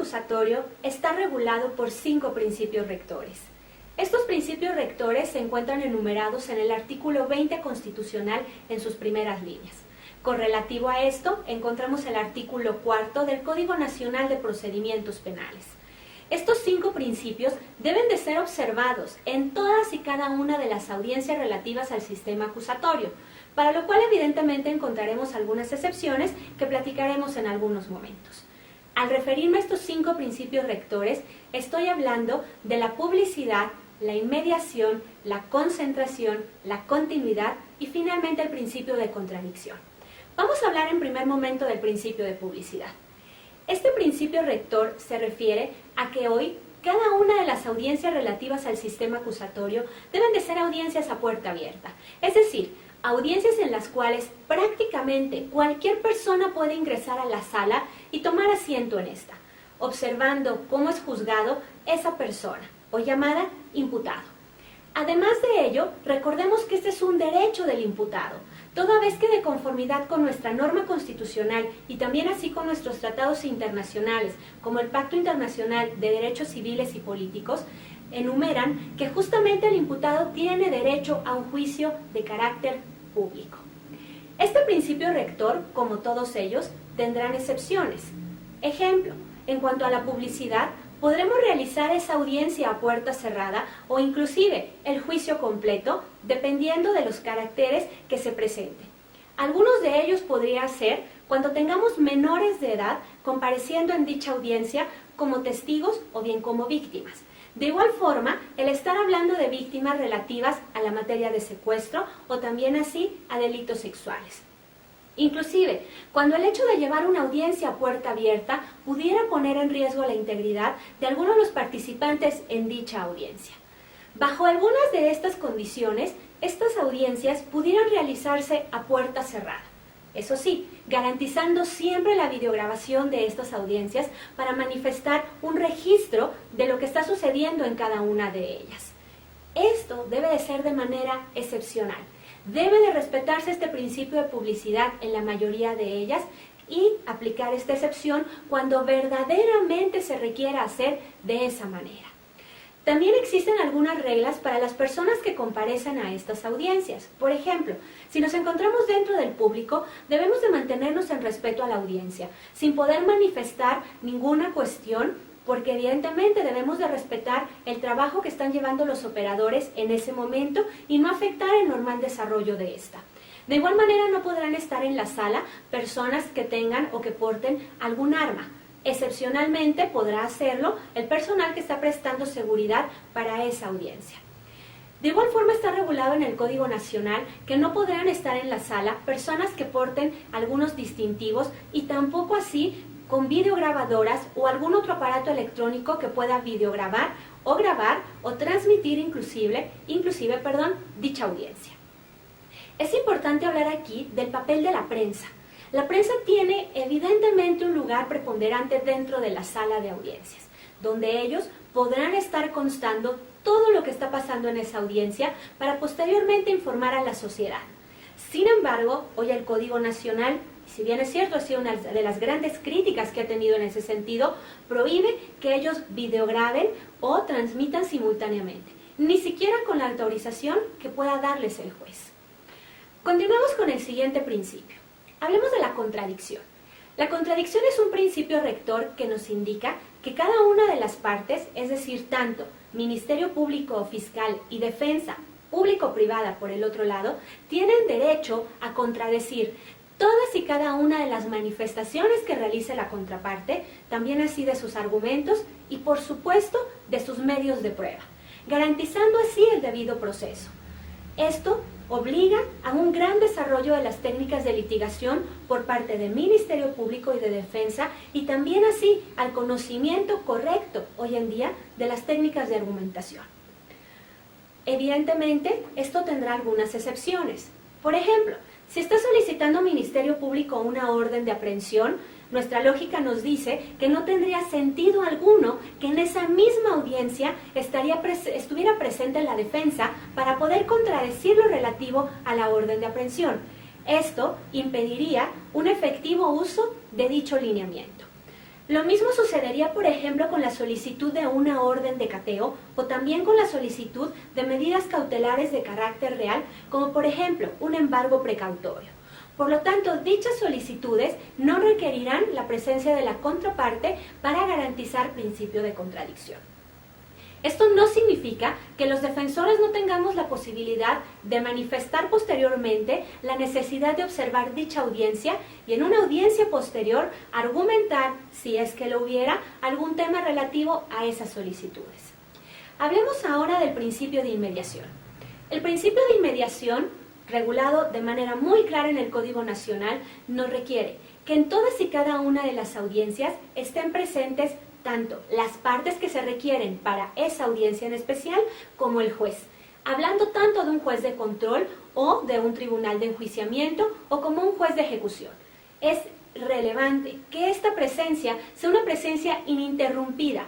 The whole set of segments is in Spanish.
acusatorio está regulado por 5 principios rectores. Estos principios rectores se encuentran enumerados en el artículo 20 constitucional en sus primeras líneas. Correlativo a esto, encontramos el artículo 4 del Código Nacional de Procedimientos Penales. Estos 5 principios deben de ser observados en todas y cada una de las audiencias relativas al sistema acusatorio, para lo cual evidentemente encontraremos algunas excepciones que platicaremos en algunos momentos. Al referirme a estos 5 principios rectores, estoy hablando de la publicidad, la inmediación, la concentración, la continuidad y finalmente el principio de contradicción. Vamos a hablar en primer momento del principio de publicidad. Este principio rector se refiere a que hoy cada una de las audiencias relativas al sistema acusatorio deben de ser audiencias a puerta abierta, es decir, audiencias en las cuales prácticamente cualquier persona puede ingresar a la sala y tomar asiento en esta, observando cómo es juzgado esa persona, o llamada imputado. Además de ello, recordemos que este es un derecho del imputado, toda vez que de conformidad con nuestra norma constitucional y también así con nuestros tratados internacionales, como el Pacto Internacional de Derechos Civiles y Políticos, enumeran que justamente el imputado tiene derecho a un juicio de carácter público. Este principio rector, como todos ellos, tendrán excepciones. Ejemplo, en cuanto a la publicidad, podremos realizar esa audiencia a puerta cerrada o inclusive el juicio completo, dependiendo de los caracteres que se presenten. Algunos de ellos podría ser cuando tengamos menores de edad compareciendo en dicha audiencia como testigos o bien como víctimas. De igual forma, el estar hablando de víctimas relativas a la materia de secuestro o también así a delitos sexuales. Inclusive, cuando el hecho de llevar una audiencia a puerta abierta pudiera poner en riesgo la integridad de algunos de los participantes en dicha audiencia. Bajo algunas de estas condiciones, estas audiencias pudieran realizarse a puerta cerrada. Eso sí, garantizando siempre la videograbación de estas audiencias para manifestar un registro de lo que está sucediendo en cada una de ellas. Esto debe de ser de manera excepcional. Debe de respetarse este principio de publicidad en la mayoría de ellas y aplicar esta excepción cuando verdaderamente se requiera hacer de esa manera. También existen algunas reglas para las personas que comparecen a estas audiencias. Por ejemplo, si nos encontramos dentro del público, debemos de mantenernos en respeto a la audiencia, sin poder manifestar ninguna cuestión, porque evidentemente debemos de respetar el trabajo que están llevando los operadores en ese momento y no afectar el normal desarrollo de esta. De igual manera no podrán estar en la sala personas que tengan o que porten algún arma. Excepcionalmente podrá hacerlo el personal que está prestando seguridad para esa audiencia. De igual forma está regulado en el Código Nacional que no podrán estar en la sala personas que porten algunos distintivos y tampoco así con videograbadoras o algún otro aparato electrónico que pueda videograbar o grabar o transmitir inclusive dicha audiencia. Es importante hablar aquí del papel de la prensa. La prensa tiene evidentemente un lugar preponderante dentro de la sala de audiencias, donde ellos podrán estar constando todo lo que está pasando en esa audiencia para posteriormente informar a la sociedad. Sin embargo, hoy el Código Nacional, si bien es cierto, ha sido una de las grandes críticas que ha tenido en ese sentido, prohíbe que ellos videograben o transmitan simultáneamente, ni siquiera con la autorización que pueda darles el juez. Continuamos con el siguiente principio. Hablemos de la contradicción. La contradicción es un principio rector que nos indica que cada una de las partes, es decir, tanto Ministerio Público o Fiscal y Defensa público-privada por el otro lado, tienen derecho a contradecir todas y cada una de las manifestaciones que realice la contraparte, también así de sus argumentos y por supuesto de sus medios de prueba, garantizando así el debido proceso. Esto obliga a un gran desarrollo de las técnicas de litigación por parte del Ministerio Público y de Defensa y también así al conocimiento correcto hoy en día de las técnicas de argumentación. Evidentemente, esto tendrá algunas excepciones. Por ejemplo, si está solicitando Ministerio Público una orden de aprehensión, nuestra lógica nos dice que no tendría sentido alguno que en esa misma audiencia estuviera presente la defensa para poder contradecir lo relativo a la orden de aprehensión. Esto impediría un efectivo uso de dicho lineamiento. Lo mismo sucedería, por ejemplo, con la solicitud de una orden de cateo o también con la solicitud de medidas cautelares de carácter real, como por ejemplo un embargo precautorio. Por lo tanto, dichas solicitudes no requerirán la presencia de la contraparte para garantizar principio de contradicción. Esto no significa que los defensores no tengamos la posibilidad de manifestar posteriormente la necesidad de observar dicha audiencia y en una audiencia posterior argumentar, si es que lo hubiera, algún tema relativo a esas solicitudes. Hablemos ahora del principio de inmediación. El principio de inmediación, regulado de manera muy clara en el Código Nacional, nos requiere que en todas y cada una de las audiencias estén presentes tanto las partes que se requieren para esa audiencia en especial como el juez, hablando tanto de un juez de control o de un tribunal de enjuiciamiento o como un juez de ejecución. Es relevante que esta presencia sea una presencia ininterrumpida,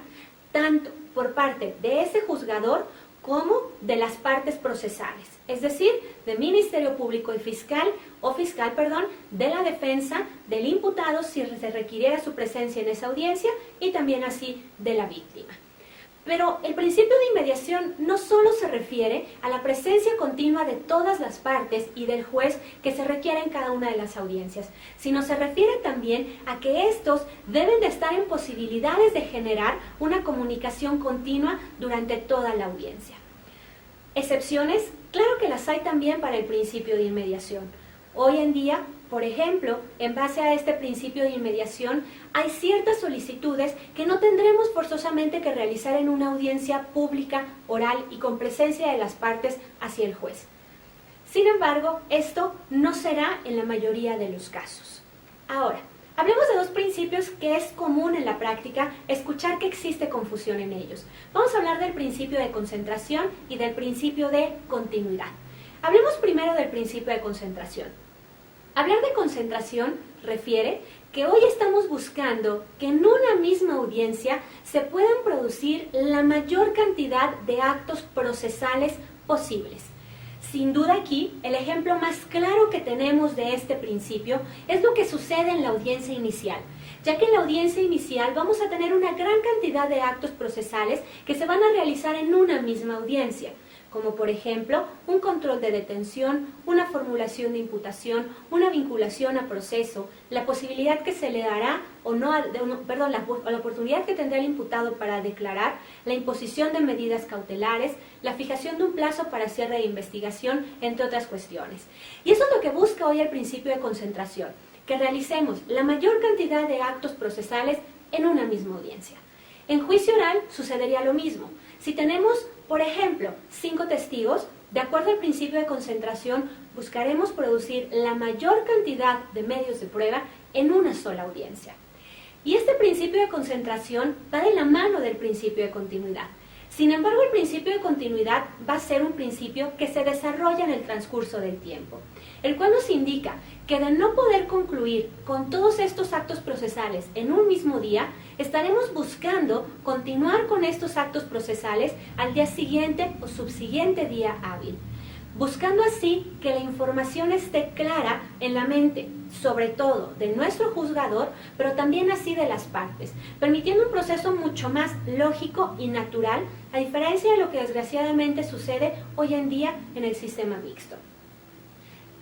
tanto por parte de ese juzgador como de las partes procesales, es decir, del Ministerio Público y fiscal, de la defensa, del imputado si se requiriera su presencia en esa audiencia y también así de la víctima. Pero el principio de inmediación no solo se refiere a la presencia continua de todas las partes y del juez que se requiere en cada una de las audiencias, sino se refiere también a que estos deben de estar en posibilidades de generar una comunicación continua durante toda la audiencia. ¿Excepciones? Claro que las hay también para el principio de inmediación. Hoy en día, por ejemplo, en base a este principio de inmediación, hay ciertas solicitudes que no tendremos forzosamente que realizar en una audiencia pública, oral y con presencia de las partes hacia el juez. Sin embargo, esto no será en la mayoría de los casos. Ahora, hablemos de dos principios que es común en la práctica escuchar que existe confusión en ellos. Vamos a hablar del principio de concentración y del principio de continuidad. Hablemos primero del principio de concentración. Hablar de concentración refiere que hoy estamos buscando que en una misma audiencia se puedan producir la mayor cantidad de actos procesales posibles. Sin duda aquí, el ejemplo más claro que tenemos de este principio es lo que sucede en la audiencia inicial, ya que en la audiencia inicial vamos a tener una gran cantidad de actos procesales que se van a realizar en una misma audiencia, como por ejemplo un control de detención, una formulación de imputación, una vinculación a proceso, la posibilidad que se le dará o no, la oportunidad que tendrá el imputado para declarar, la imposición de medidas cautelares, la fijación de un plazo para cierre de investigación, entre otras cuestiones. Y eso es lo que busca hoy el principio de concentración, que realicemos la mayor cantidad de actos procesales en una misma audiencia. En juicio oral sucedería lo mismo. Si tenemos, por ejemplo, 5 testigos, de acuerdo al principio de concentración, buscaremos producir la mayor cantidad de medios de prueba en una sola audiencia. Y este principio de concentración va de la mano del principio de continuidad. Sin embargo, el principio de continuidad va a ser un principio que se desarrolla en el transcurso del tiempo, el cual nos indica que de no poder concluir con todos estos actos procesales en un mismo día, estaremos buscando continuar con estos actos procesales al día siguiente o subsiguiente día hábil, buscando así que la información esté clara en la mente, sobre todo de nuestro juzgador, pero también así de las partes, permitiendo un proceso mucho más lógico y natural, a diferencia de lo que desgraciadamente sucede hoy en día en el sistema mixto.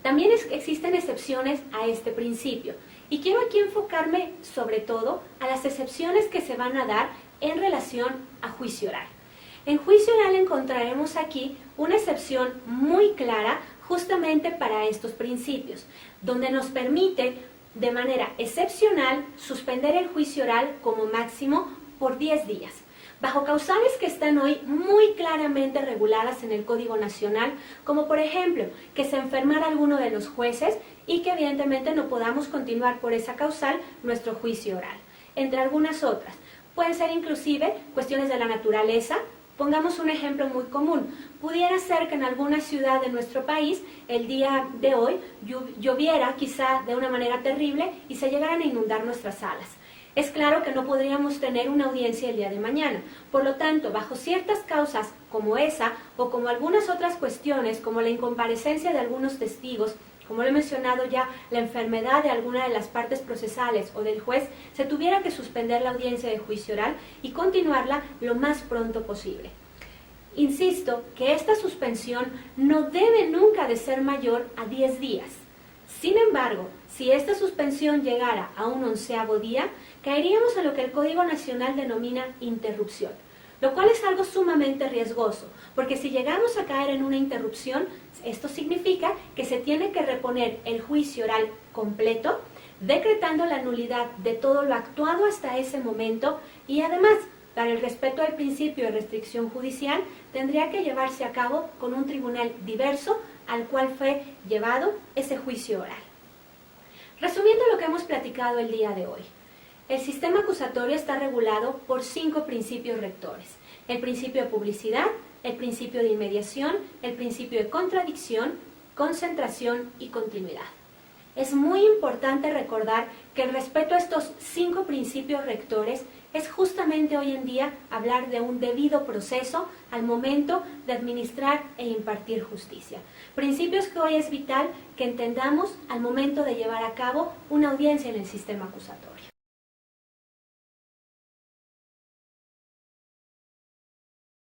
También existen excepciones a este principio, y quiero aquí enfocarme sobre todo a las excepciones que se van a dar en relación a juicio oral. En juicio oral encontraremos aquí una excepción muy clara justamente para estos principios, donde nos permite de manera excepcional suspender el juicio oral como máximo por 10 días, bajo causales que están hoy muy claramente reguladas en el Código Nacional, como por ejemplo que se enfermara alguno de los jueces y que evidentemente no podamos continuar por esa causal nuestro juicio oral, entre algunas otras. Pueden ser inclusive cuestiones de la naturaleza. Pongamos un ejemplo muy común. Pudiera ser que en alguna ciudad de nuestro país el día de hoy lloviera quizá de una manera terrible y se llegaran a inundar nuestras salas. Es claro que no podríamos tener una audiencia el día de mañana. Por lo tanto, bajo ciertas causas como esa o como algunas otras cuestiones como la incomparecencia de algunos testigos como lo he mencionado ya, la enfermedad de alguna de las partes procesales o del juez, se tuviera que suspender la audiencia de juicio oral y continuarla lo más pronto posible. Insisto que esta suspensión no debe nunca de ser mayor a 10 días. Sin embargo, si esta suspensión llegara a un 11º día, caeríamos en lo que el Código Nacional denomina interrupción, lo cual es algo sumamente riesgoso, porque si llegamos a caer en una interrupción, esto significa que se tiene que reponer el juicio oral completo, decretando la nulidad de todo lo actuado hasta ese momento y además, para el respeto al principio de restricción judicial, tendría que llevarse a cabo con un tribunal diverso al cual fue llevado ese juicio oral. Resumiendo lo que hemos platicado el día de hoy, el sistema acusatorio está regulado por 5 principios rectores: el principio de publicidad, el principio de inmediación, el principio de contradicción, concentración y continuidad. Es muy importante recordar que el respeto a estos 5 principios rectores es justamente hoy en día hablar de un debido proceso al momento de administrar e impartir justicia. Principios que hoy es vital que entendamos al momento de llevar a cabo una audiencia en el sistema acusatorio.